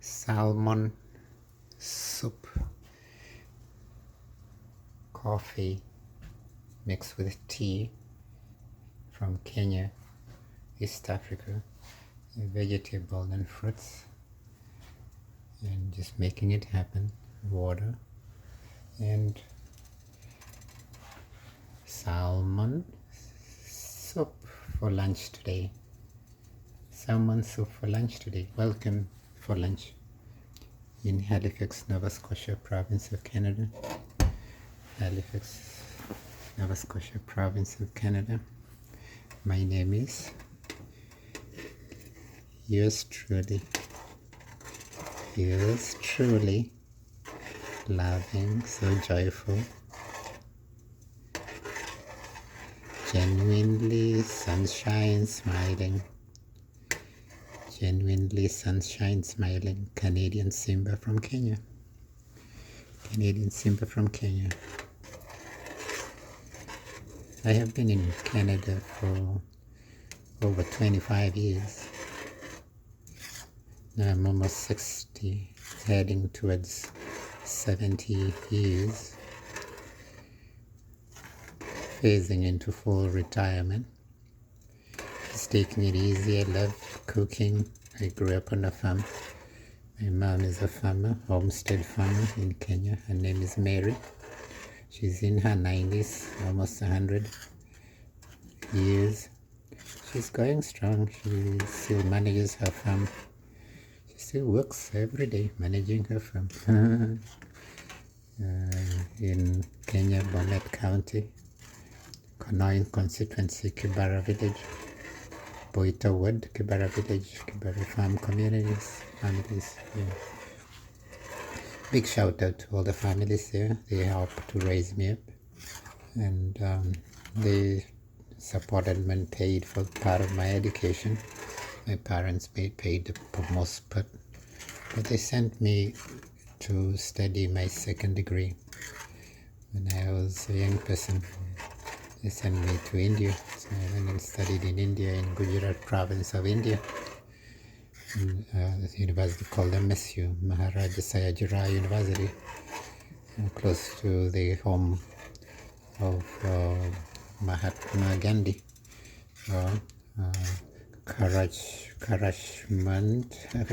salmon soup, coffee mixed with tea from Kenya, East Africa, vegetable and fruits, and just making it happen. Water and salmon soup for lunch today. Salmon soup for lunch today. Welcome for lunch in Halifax, Nova Scotia, province of Canada. Halifax, Nova Scotia, province of Canada. My name is yours truly, loving, so joyful, genuinely sunshine smiling, Canadian SIMBA from Kenya. I have been in Canada for over 25 years. Now I'm almost 60, heading towards 70 years, phasing into full retirement. Just taking it easy. I love cooking. I grew up on a farm. My mom is a farmer, homestead farmer in Kenya. Her name is Mary. She's in her 90s, almost 100 years. She's going strong. She still manages her farm. She still works every day managing her farm. In Kenya, Bomet County, Konoin constituency, Kibera village, Boita Wood, Kibera village, Kibera farm families. Yeah. Big shout out to all the families there. They helped to raise me up, and they supported and paid for part of my education. My parents paid the most part, but they sent me to study my second degree when I was a young person. They sent me to India, so I went and studied in India, in Gujarat province of India, in the university called MSU, Maharaja Sayajirao University, close to the home of Mahatma Gandhi, Karashmand, I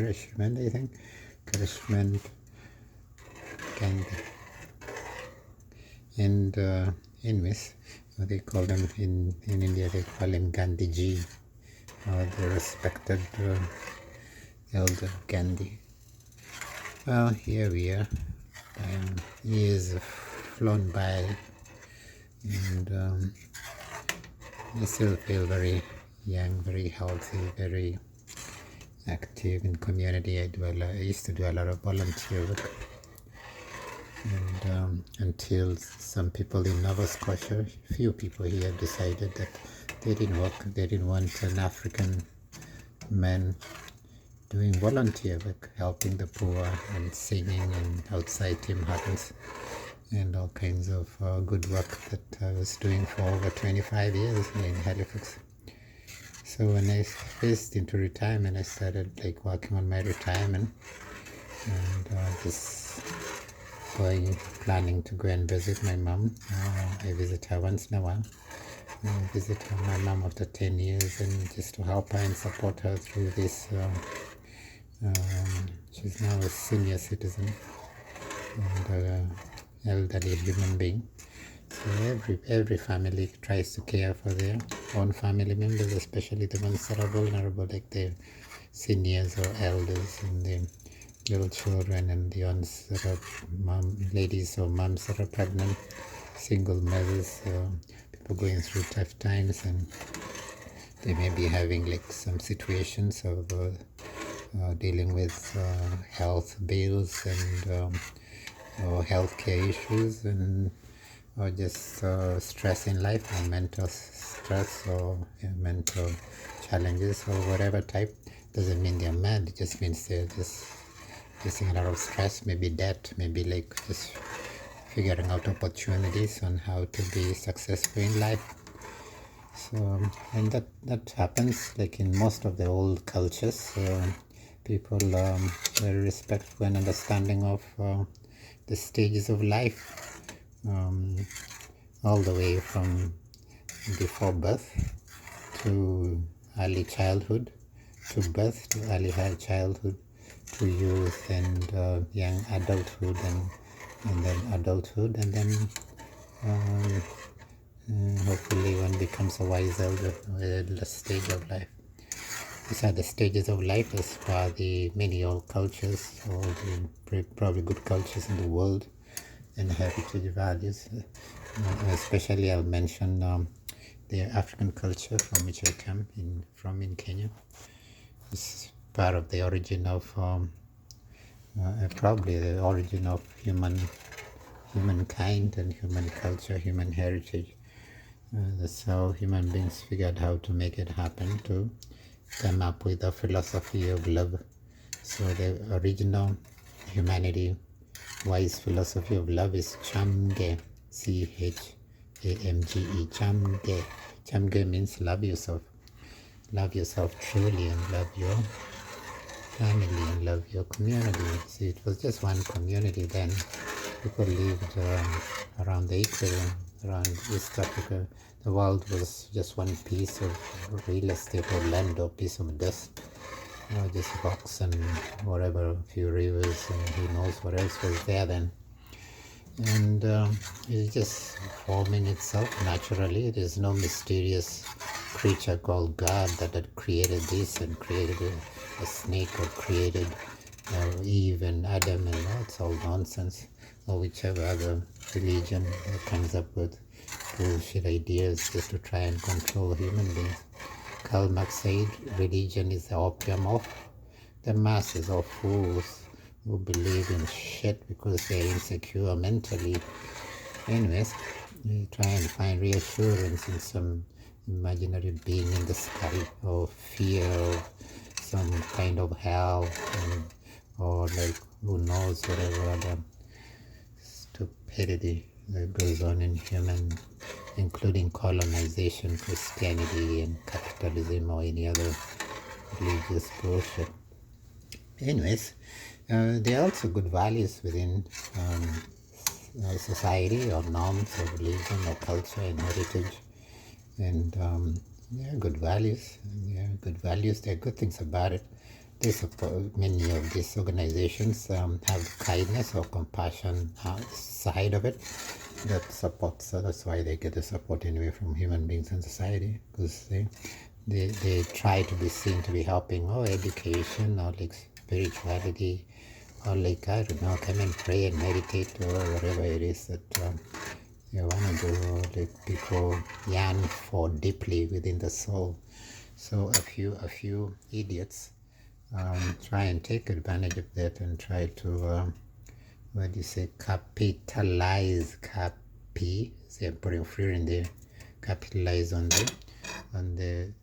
think, Karashmand Gandhi. And anyways, they call them in India, they call him Gandhiji, or the respected elder Gandhi. Well, here we are. Years have flown by, and I still feel very young, very healthy, very active in community. I used to do a lot of volunteer work, and until some people in Nova Scotia, few people here, decided that they didn't want an African man doing volunteer work, helping the poor and singing and outside Tim Hortons and all kinds of good work that I was doing for over 25 years in Halifax. So when I phased into retirement, I started working on my retirement, and just planning to go and visit my mom. I visit her once in a while. I visit my mom after 10 years, and just to help her and support her through this. She's now a senior citizen and an elderly human being. So every family tries to care for their own family members, especially the ones that are vulnerable, like the seniors or elders and the little children, and the ones that are ladies or moms that are pregnant, single mothers, people going through tough times, and they may be having some situations of dealing with health bills and or healthcare issues, and or just stress in life, or mental stress, or mental challenges, or whatever type. Doesn't mean they're mad, it just means they're just facing a lot of stress, maybe debt, maybe just figuring out opportunities on how to be successful in life. So, and that happens in most of the old cultures. people very respectful and understanding of the stages of life, all the way from before birth to early childhood, to birth to early childhood, to youth and young adulthood, and then adulthood, and then hopefully one becomes a wise elder at the stage of life. These are the stages of life as per the many old cultures, or the probably good cultures in the world, and heritage values. Especially I'll mention the African culture from which I come from in Kenya. It's part of the origin of probably the origin of humankind and human culture, human heritage. That's how human beings figured how to make it happen, to come up with a philosophy of love. So the original humanity wise philosophy of love is Chamge, Chamge. Chamge. Chamge means love yourself. Love yourself truly, and love your family, and love your community. See, it was just one community then. People lived around the equator, around East Africa. The world was just one piece of real estate or land or piece of dust, just rocks and whatever, a few rivers, and who knows what else was there then. And it's just forming itself naturally. There is no mysterious creature called God that had created this and created a snake, or created Eve and Adam, and that's all nonsense. Or whichever other religion that comes up with bullshit ideas just to try and control human beings. Karl Marx said religion is the opium of the masses, of fools who believe in shit because they're insecure mentally. Anyways, you try and find reassurance in some imaginary being in the sky, or fear of some kind of hell, or like who knows whatever other stupidity that goes on in human, including colonization, Christianity, and capitalism, or any other religious bullshit. Anyways, there are also good values within society, or norms of religion or culture and heritage, and there are good values. There are good things about it. They support, many of these organizations have kindness or compassion side of it that supports. So that's why they get the support anyway from human beings and society, because they try to be seen to be helping, or education, or like spirituality, or like, I don't know, come and pray and meditate, or whatever it is that you want to do, or like people yearn for deeply within the soul. So a few idiots try and take advantage of that and try to what do you say, capitalize, see, I'm putting fear in there, capitalize on the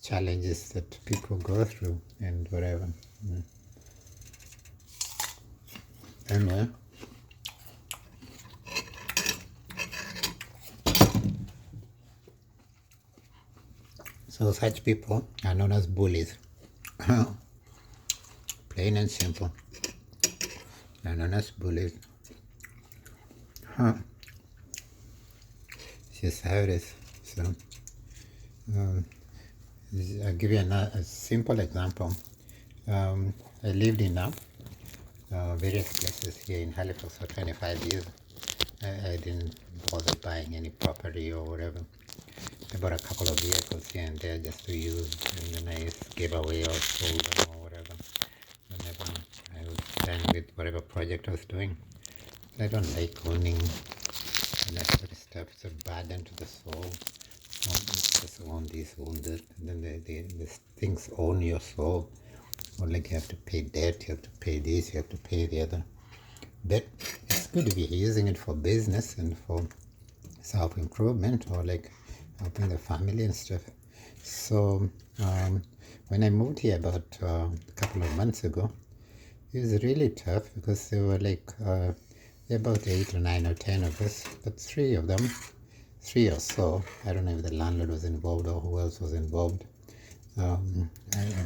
challenges that people go through and whatever. Anyway, so such people are known as bullies. Plain and simple. They're known as bullies. It's just how it is. So, I'll give you a simple example. I lived in various places here in Halifax for 25 years. I didn't bother buying any property or whatever. I bought a couple of vehicles here and there just to use, and then I gave away or sold them or whatever, whenever I was done with whatever project I was doing. I don't like owning and that sort of stuff. It's a burden to the soul. Just own this, own that, and then these things own your soul. Or like you have to pay debt, you have to pay this, you have to pay the other. But it's good to be using it for business and for self-improvement, or like helping the family and stuff. So when I moved here about a couple of months ago, it was really tough because there were like about 8 or 9 or 10 of us, but 3 or so, I don't know if the landlord was involved or who else was involved. I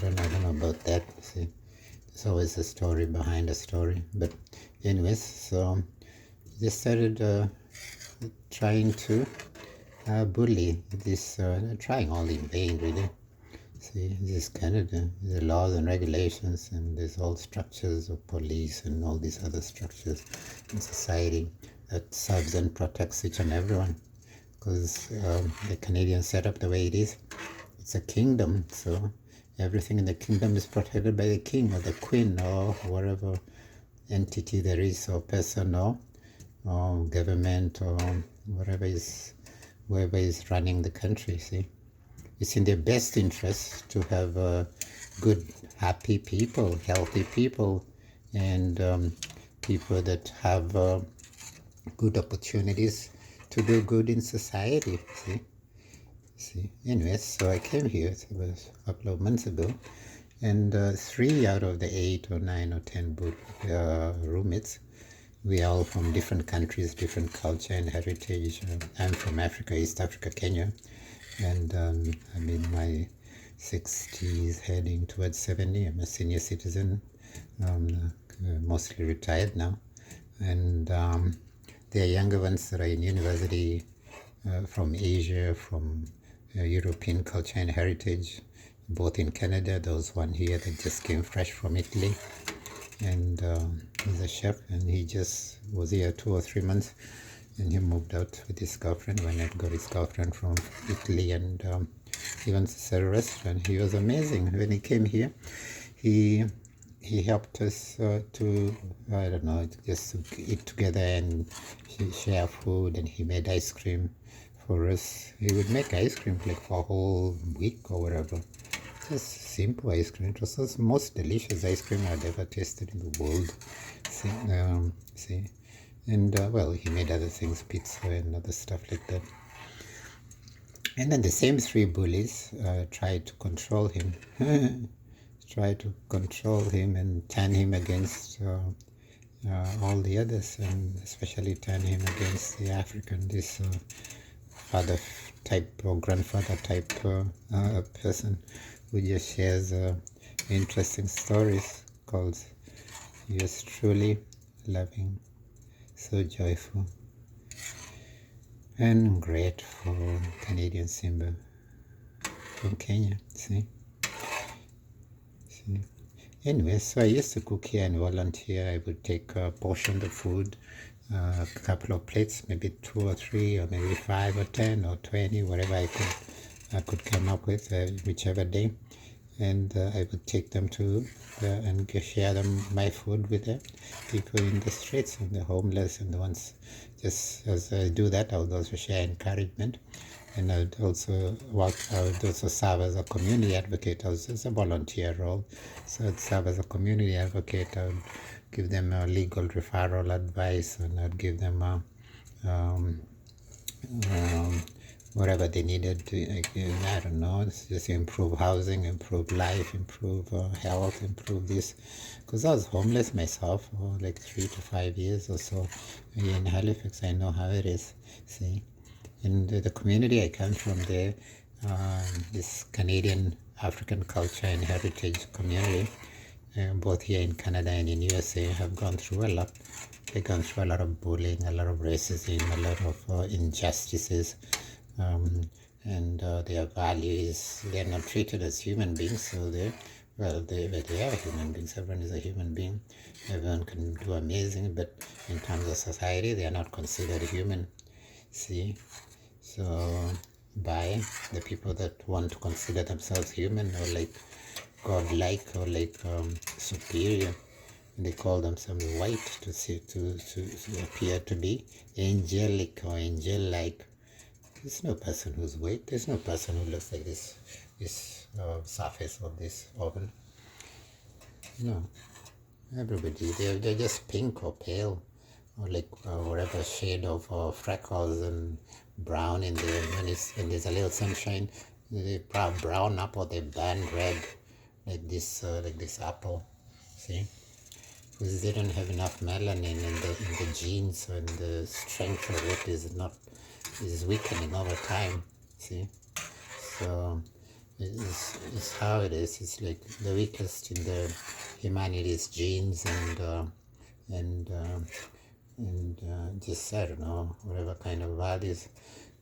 don't know about that. See, There's always a story behind a story. But anyways, so they started trying to bully this, trying all in vain really. See, this is Canada, the laws and regulations, and there's all structures of police and all these other structures in society that serves and protects each and everyone. Because the Canadian setup the way it is, it's a kingdom, so everything in the kingdom is protected by the king or the queen or whatever entity there is, or person, or government, or whoever is running the country. See, it's in their best interest to have good, happy people, healthy people, and people that have good opportunities to do good in society. See. Anyways, so I came here, it was a couple of months ago, and 3 out of the 8 or 9 or 10 roommates, we are all from different countries, different culture and heritage. I'm from Africa, East Africa, Kenya, and I'm in my 60s, heading towards 70. I'm a senior citizen, mostly retired now, and there are younger ones that are in university, from Asia, from European culture and heritage, both in Canada. There was one here that just came fresh from Italy, and he's a chef, and he just was here 2 or 3 months, and he moved out with his girlfriend. When I got his girlfriend from Italy, and he went to a restaurant. He was amazing. When he came here, he helped us to, I don't know, just to eat together and share food, and he made ice cream for us. He would make ice cream like for a whole week or whatever. Just simple ice cream. It was the most delicious ice cream I'd ever tasted in the world. See? And well, he made other things, pizza and other stuff like that. And then the same 3 bullies tried to control him. Tried to control him and turn him against all the others, and especially turn him against the African, this father type or grandfather type person who just shares interesting stories called "Yours truly, loving, so joyful and grateful Canadian SIMBA from Kenya." See? Anyway, so I used to cook here and volunteer. I would take a portion of the food, a couple of plates, maybe 2 or 3, or maybe 5 or 10 or 20, whatever I could come up with, whichever day, and I would take them to and share my food with the people in the streets and the homeless and the ones. Just as I do that, I would also share encouragement. And I would also serve as a community advocate. It's a volunteer role, so I'd serve as a community advocate. I would give them legal referral advice, and I'd give them whatever they needed to, I don't know, just improve housing, improve life, improve health, improve this. Because I was homeless myself for like 3 to 5 years or so here in Halifax. I know how it is. See. In the community I come from, there, this Canadian African culture and heritage community, both here in Canada and in USA, have gone through a lot. They've gone through a lot of bullying, a lot of racism, a lot of injustices, and their values. They're not treated as human beings, so they are human beings. Everyone is a human being. Everyone can do amazing, but in terms of society, they are not considered human. See? So by the people that want to consider themselves human, or like godlike, or like superior, they call themselves white to appear to be angelic or angel-like. There's no person who's white. There's no person who looks like this surface of this oven. No, everybody, they're just pink or pale, or like whatever shade of freckles and brown in there. When there's a little sunshine, they brown up, or they burn red, like this apple. See, because they don't have enough melanin in the genes, and the strength of it is weakening over time. See, so It's how it is. It's like the weakest in the humanity's genes and just, I don't know, whatever kind of values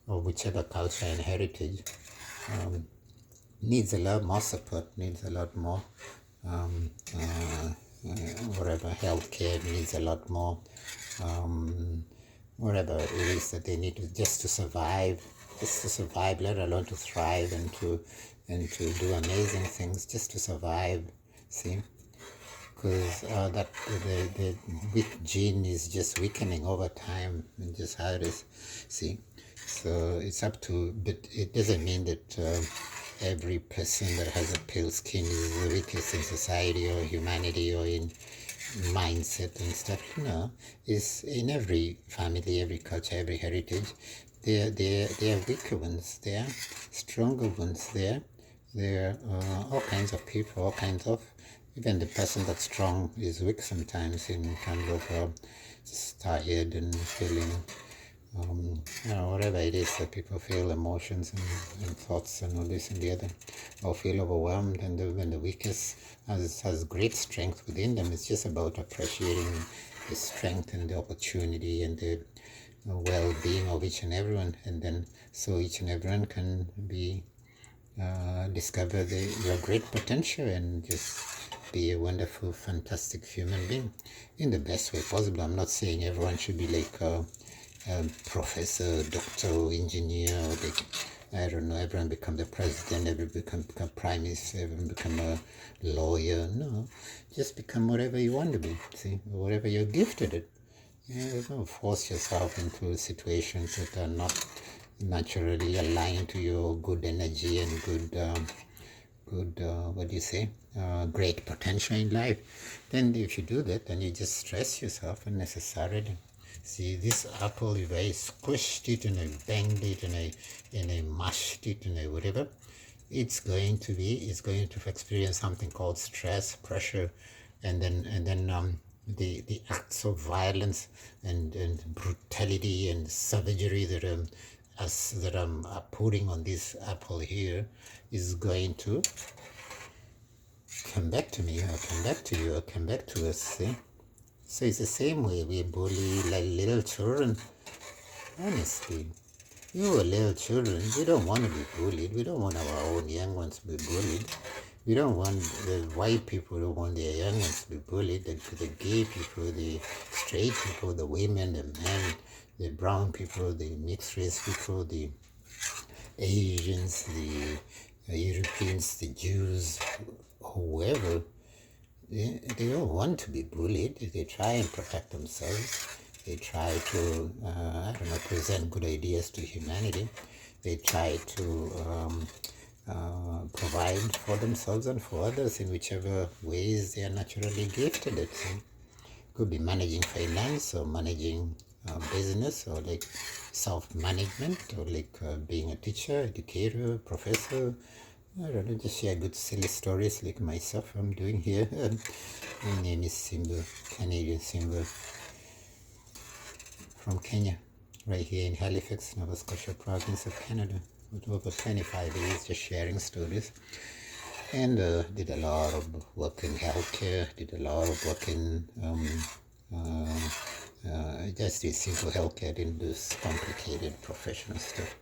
or whichever culture and heritage needs a lot more support, needs a lot more whatever healthcare needs a lot more whatever it is that they need just to survive, let alone to thrive and to do amazing things, just to survive. See, because that the weak gene is just weakening over time, and just how it is. See, so it's up to, but it doesn't mean that every person that has a pale skin is the weakest in society or humanity or in mindset and stuff. No, it's in every family, every culture, every heritage. There are weaker ones there, stronger ones there. There are all kinds of people, all kinds of, even the person that's strong is weak sometimes in terms of just tired and feeling, whatever it is that people feel, emotions and thoughts and all this and the other, or feel overwhelmed. And when the weakest has great strength within them, it's just about appreciating the strength and the opportunity and the well-being of each and everyone, and then so each and everyone can be discover your great potential and just be a wonderful, fantastic human being in the best way possible. I'm not saying everyone should be like a professor, doctor, engineer, or like, I don't know, everyone become the president, everyone become prime minister, everyone become a lawyer. No, just become whatever you want to be. See, whatever you're gifted at. Yeah, don't force yourself into situations that are not naturally aligned to your good energy and great potential in life. Then if you do that, then you just stress yourself unnecessarily. See, this apple, if I squished it and I banged it and I mashed it and I whatever, it's going to experience something called stress, pressure, and then the acts of violence and brutality and savagery that I'm putting on this apple here is going to come back to me, or come back to you, or come back to us. See? So it's the same way we bully like little children. Honestly, you were little children. We don't want to be bullied. We don't want our own young ones to be bullied. We don't want the white people don't want their young ones to be bullied. The gay people, the straight people, the women, the men, the brown people, the mixed race people, the Asians, the Europeans, the Jews, whoever. They don't want to be bullied. They try and protect themselves. They try to, present good ideas to humanity. They try to provide for themselves and for others in whichever ways they are naturally gifted at. Could be managing finance or managing business, or like self-management, or like being a teacher, educator, professor. I don't know, just share good silly stories like myself I'm doing here. My name is SIMBA, Canadian SIMBA, from Kenya, right here in Halifax, Nova Scotia province of Canada, with over 25 years just sharing stories. And did a lot of work in healthcare, did a lot of work in just did simple healthcare, didn't do complicated professional stuff.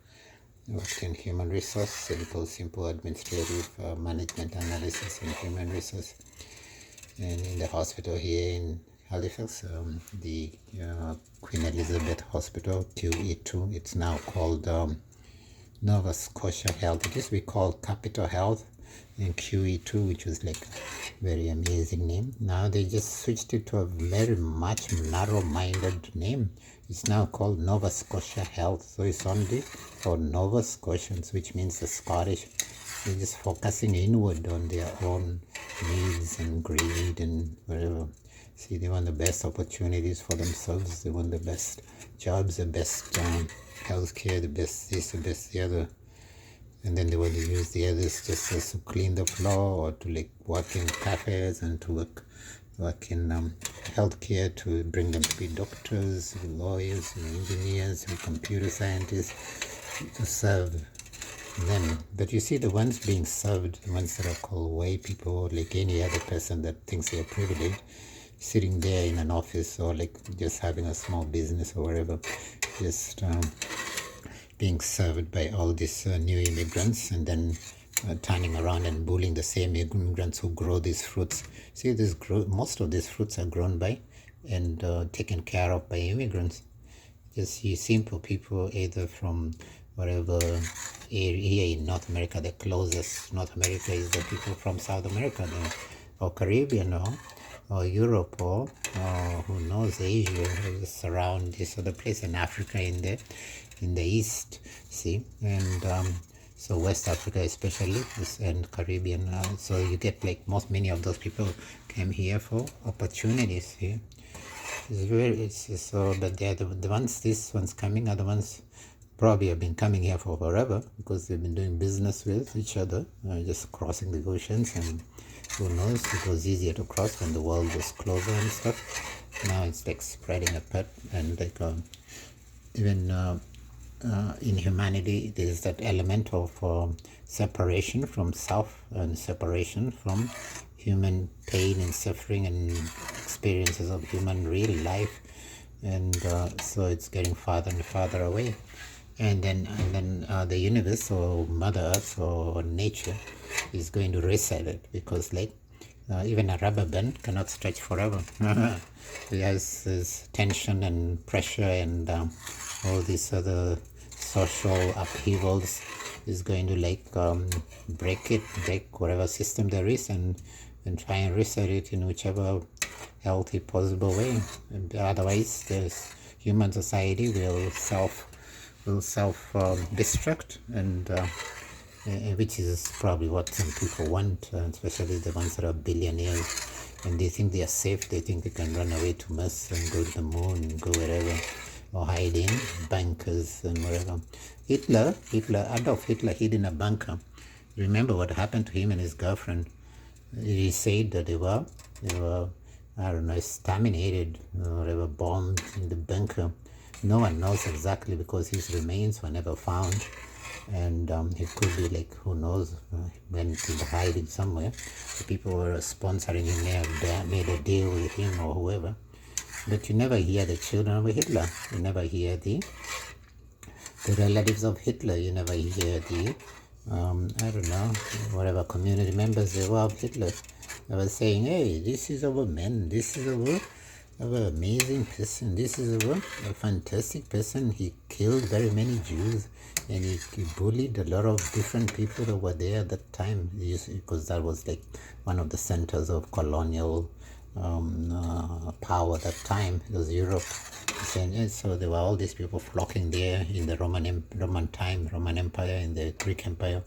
Worked in human resource, simple administrative management analysis in human resource. And in the hospital here in Halifax, the Queen Elizabeth Hospital, QE2, it's now called Nova Scotia Health. It used to be called Capital Health in QE2, which was like a very amazing name. Now they just switched it to a very much narrow-minded name. It's now called Nova Scotia Health. So it's only for Nova Scotians, which means the Scottish. They're just focusing inward on their own needs and greed and whatever. See, they want the best opportunities for themselves. They want the best jobs, the best healthcare, the best this, the best the other. And then they want to use the others just as to clean the floor, or to like work in cafes, and to work in healthcare, to bring them to be doctors, lawyers, engineers, computer scientists, to serve Then, but you see the ones being served, the ones that are called white people, like any other person that thinks they're privileged, sitting there in an office or like just having a small business or whatever, just being served by all these new immigrants, and then turning around and bullying the same immigrants who grow these fruits. See, most of these fruits are grown by and taken care of by immigrants. Just see simple people, either from whatever area in North America. The closest North America is the people from South America, or Caribbean, or Europe, or who knows, Asia, just around this other place, in Africa, in the east. See, and so West Africa especially, and Caribbean. So you get like many of those people came here for opportunities here. So that they're the ones, these ones coming are the ones probably have been coming here for forever, because they've been doing business with each other, just crossing the oceans, and who knows, it was easier to cross when the world was closer and stuff. Now it's like spreading apart, and like even in humanity there's that element of separation from self and separation from human pain and suffering and experiences of human real life, and so it's getting farther and farther away. And then the universe, or Mother Earth, or nature, is going to reset it, because like even a rubber band cannot stretch forever. There's tension and pressure and all these other social upheavals is going to like break whatever system there is, and try and reset it in whichever healthy possible way. And otherwise, this human society will self destruct, and which is probably what some people want, especially the ones that are billionaires, and they think they are safe. They think they can run away to Mars and go to the moon and go wherever, or hide in bunkers and whatever. Adolf Hitler hid in a bunker. Remember what happened to him and his girlfriend? He said that they were I don't know, exterminated, or they were bombed in the bunker. No one knows exactly, because his remains were never found, and it could be like, who knows, went into hiding somewhere. The people who were sponsoring him may have made a deal with him or whoever. But you never hear the children of Hitler. You never hear the relatives of Hitler. You never hear the I don't know, whatever community members they were of Hitler. They were saying, hey, this is our man, this is our amazing person, this is our fantastic person. He killed very many Jews, and he bullied a lot of different people that were there at that time, because that was like one of the centers of colonial power at that time. It was Europe. And so there were all these people flocking there in the Roman Empire, in the Greek Empire,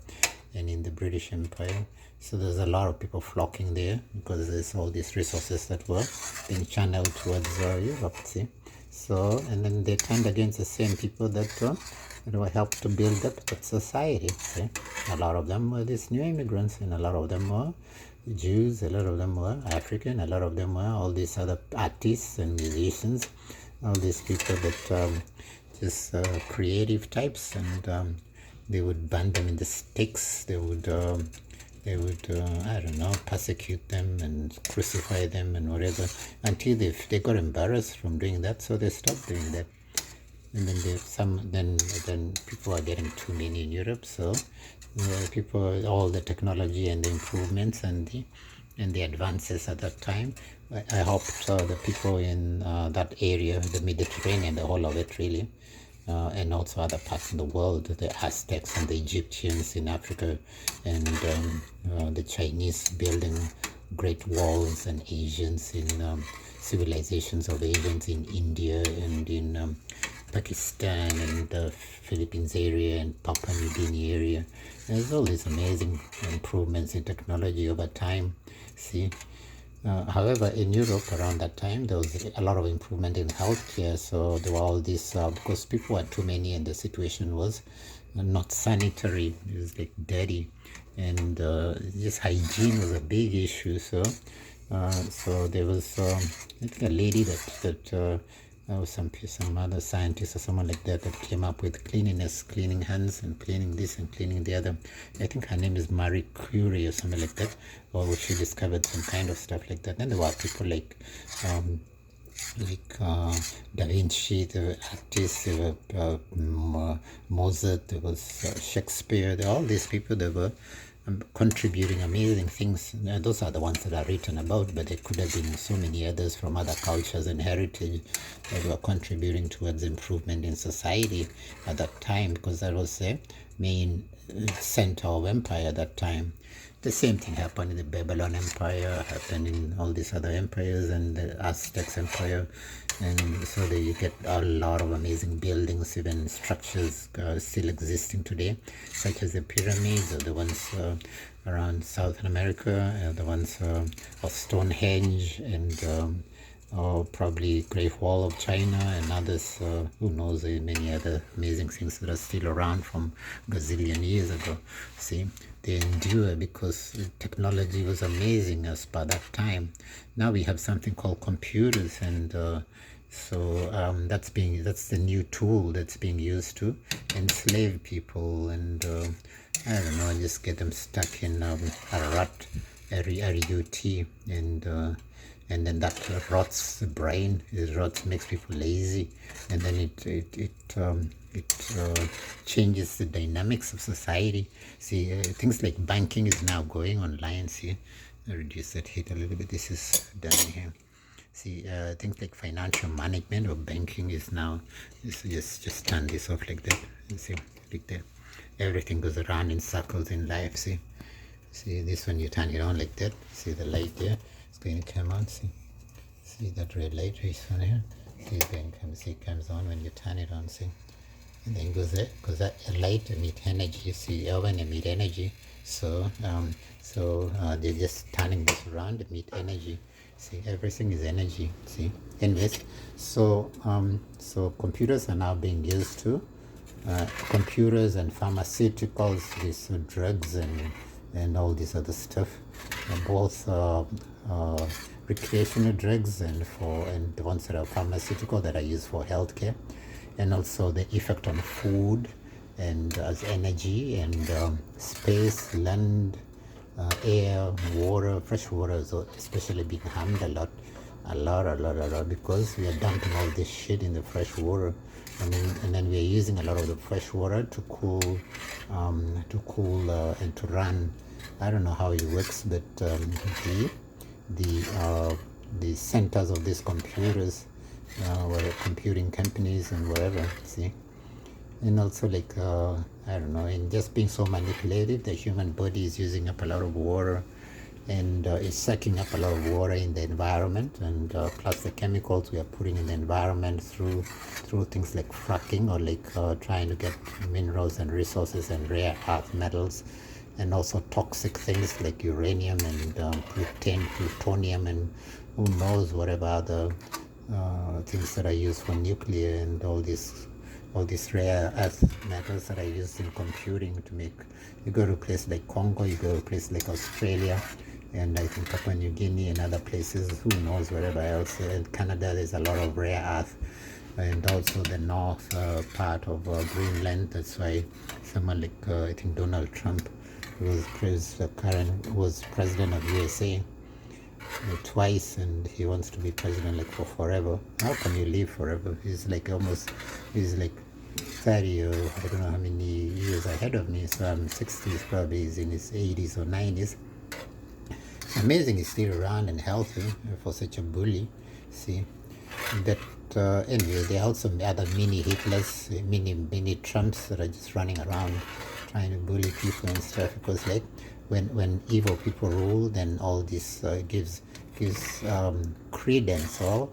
and in the British Empire. So there's a lot of people flocking there, because there's all these resources that were being channeled towards Europe. See, so, and then they turned against the same people that were helped to build up that society. See, a lot of them were these new immigrants, and a lot of them were Jews, a lot of them were African, a lot of them were all these other artists and musicians, all these people that just creative types, and they would burn them in the stakes. They would I don't know, persecute them and crucify them and whatever, until they got embarrassed from doing that, so they stopped doing that. And then people are getting too many in Europe, so all the technology and the improvements and the advances at that time, I hoped the people in that area, the Mediterranean, the whole of it really, and also other parts in the world, the Aztecs and the Egyptians in Africa, and the Chinese building great walls, and Asians in civilizations of Asians in India and in Pakistan and the Philippines area and Papua New Guinea area. There's all these amazing improvements in technology over time. See, however, in Europe around that time, there was a lot of improvement in healthcare. So there were all these, because people were too many and the situation was not sanitary. It was like dirty, and just hygiene was a big issue. So there was, I think, a lady that some other scientist or someone like that came up with cleanliness, cleaning hands and cleaning this and cleaning the other. I think her name is Marie Curie or something like that, or she discovered some kind of stuff like that. And there were people like Da Vinci, there were artists, there were Mozart, there was Shakespeare, there all these people that were contributing amazing things. Those are the ones that are written about, but there could have been so many others from other cultures and heritage that were contributing towards improvement in society at that time, because that was the main center of empire at that time. The same thing happened in the Babylon Empire, happened in all these other empires, and the Aztecs Empire, and so there you get a lot of amazing buildings, even structures still existing today, such as the pyramids, or the ones around South America, the ones of Stonehenge, and or probably Great Wall of China, and others, who knows, many other amazing things that are still around from gazillion years ago. See, they endure because technology was amazing as per that time. Now we have something called computers, and that's the new tool that's being used to enslave people, and I don't know, just get them stuck in a rut, R-U-T, and then that rots the brain. It makes people lazy, and then it changes the dynamics of society. See, things like banking is now going online. See, I reduce that heat a little bit. This is done here. See, things like financial management or banking is now, just turn this off like that. You see, like that. Everything goes around in circles in life. See, this one you turn it on like that. See the light there. It's going to come on. See that red light is on here. See, it's going to come. See, it comes on when you turn it on. See, and then goes there, because that light emit energy. See, oven emit energy. So they're just turning this around, emit energy. See, everything is energy. See, anyways, so computers are now being used to computers and pharmaceuticals, these drugs and all this other stuff, both recreational drugs and the ones that are pharmaceutical that are used for healthcare, and also the effect on food and as energy, and space, land, air, water. Fresh water is especially being harmed a lot, because we are dumping all this shit in the fresh water, and then we are using a lot of the fresh water to cool and to run. I don't know how it works, but the centers of these computers, or computing companies and whatever. See, and also like I don't know, and just being so manipulative, the human body is using up a lot of water, and it's sucking up a lot of water in the environment, and plus the chemicals we are putting in the environment through things like fracking, or like trying to get minerals and resources and rare earth metals, and also toxic things like uranium and plutonium, and who knows whatever other things that are used for nuclear, and all these rare earth metals that are used in computing to make. You go to a place like Congo, you go to a place like Australia, and I think Papua New Guinea and other places, who knows wherever else. In Canada there's a lot of rare earth, and also the north part of Greenland. That's why someone like I think Donald Trump, who was president of USA twice, and he wants to be president like for forever. How can you live forever? He's like 30 or I don't know how many years ahead of me, so I'm 60s, probably he's in his 80s or 90s. It's amazing he's still around and healthy for such a bully. See, but anyway, there are also other mini Hitlers, mini Trumps that are just running around trying to bully people and stuff, because like when evil people rule, then all this gives credence, or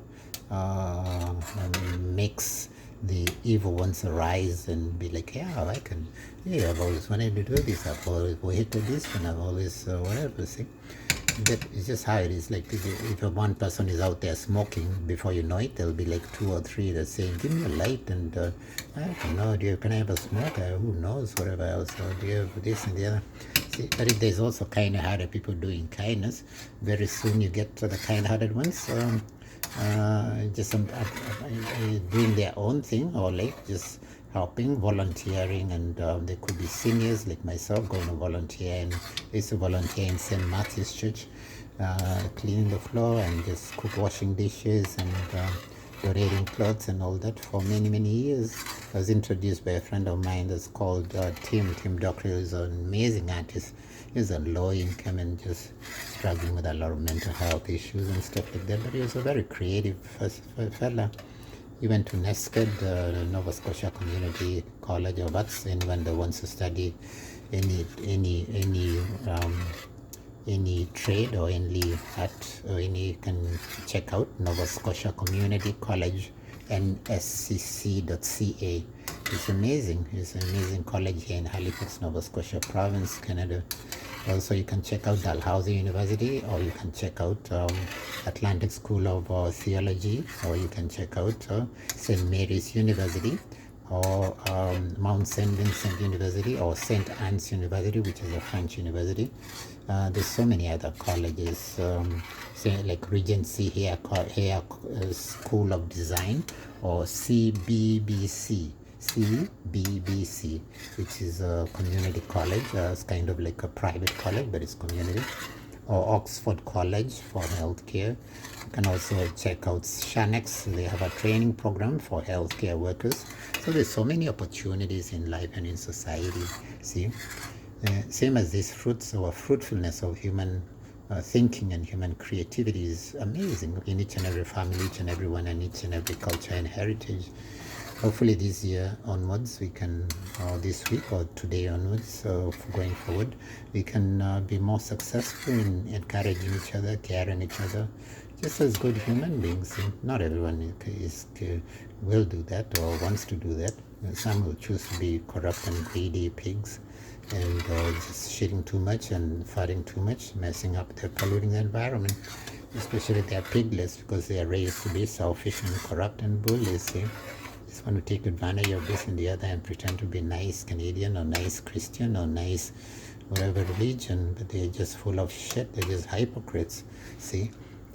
makes the evil ones arise and be like, I've always wanted to do this, I've always hated this, and I've always whatever. See, that is just how it is. Like if one person is out there smoking, before you know it, there'll be like 2 or 3 that say, give me a light, and I don't know, can I have a smoke? Who knows, whatever else, or do you have this and the other. See, but if there's also kind-hearted people doing kindness, very soon you get to the kind-hearted ones just doing their own thing, or like just helping, volunteering, and they could be seniors like myself going to volunteer, and I used to volunteer in St. Matthew's Church, cleaning the floor and just washing dishes and donating clothes and all that for many years. I was introduced by a friend of mine that's called Tim Dockery, who's an amazing artist. He's a low income and just struggling with a lot of mental health issues and stuff like that, but he was a very creative fella. He went to NESCAD, the Nova Scotia Community College of Arts. Anyone that wants to study any trade or any art or any, can check out Nova Scotia Community College, nscc.ca. It's amazing. It's an amazing college here in Halifax, Nova Scotia Province, Canada. Also, you can check out Dalhousie University, or you can check out Atlantic School of Theology, or you can check out St. Mary's University, or Mount St. Vincent University, or St. Anne's University, which is a French university. There's so many other colleges, say like Regency Hair School of Design, or CBBC, which is a community college. It's kind of like a private college, but it's community. Or Oxford College for healthcare. You can also check out Shanex. They have a training program for healthcare workers. So there's so many opportunities in life and in society. See, same as these fruits, or fruitfulness of human thinking and human creativity is amazing in each and every family, each and every one, and each and every culture and heritage. Hopefully this year onwards we can, or this week or today onwards, going forward, we can be more successful in encouraging each other, caring each other, just as good human beings. Not everyone will do that or wants to do that. Some will choose to be corrupt and greedy pigs, and just shitting too much and farting too much, messing up, they're polluting the environment, especially if they're piglets, because they are raised to be selfish and corrupt and bullies. See? Just want to take advantage of this and the other and pretend to be nice Canadian or nice Christian or nice whatever religion, but they're just full of shit. They're just hypocrites. See,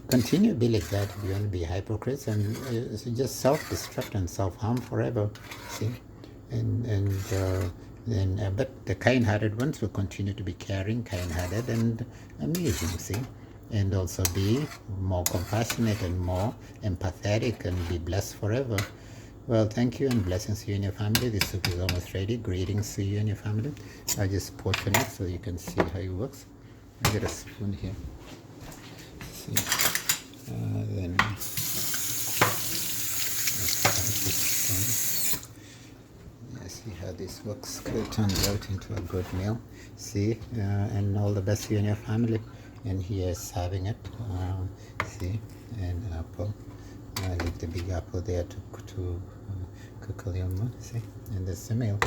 continue to be like that if you want to be hypocrites, and just self-destruct and self-harm forever. See, but the kind-hearted ones will continue to be caring, kind-hearted, and amazing. See. And also be more compassionate and more empathetic and be blessed forever. Well, thank you and blessings to you and your family. This soup is almost ready. Greetings to you and your family. I just portion it so you can see how it works. I get a spoon here. See. Then see how this works. It turns out into a good meal. See, and all the best to you and your family. And here is serving it. See, and apple. I leave the big apple there to Kukuliuma, see, and this is the meal.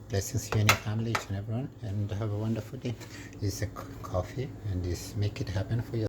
Blessings to you and your family, each and everyone, and have a wonderful day. This is a coffee, and this make it happen for you.